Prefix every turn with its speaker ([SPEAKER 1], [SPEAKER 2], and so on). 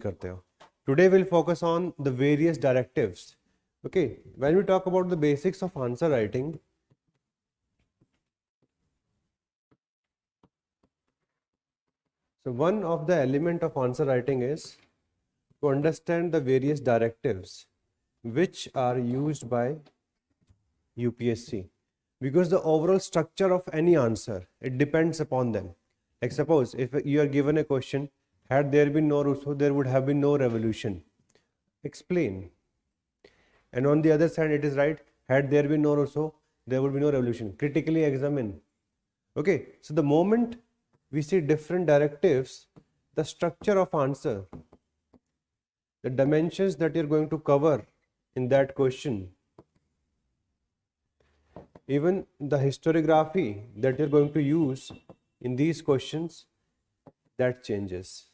[SPEAKER 1] करते हो. Today we'll focus on the various directives. Okay, when we talk about the basics of answer writing, so one of the element of answer writing is to understand the various directives which are used by UPSC, because the overall structure of any answer, it depends upon them. Like suppose if you are given a question, had there been no Rousseau, there would have been no revolution. Explain. And on the other side, it is right, had there been no Rousseau, there would be no revolution. Critically examine. Okay, so the moment we see different directives, the structure of answer, the dimensions that you're going to cover in that question, even the historiography that you're going to use in these questions, that changes.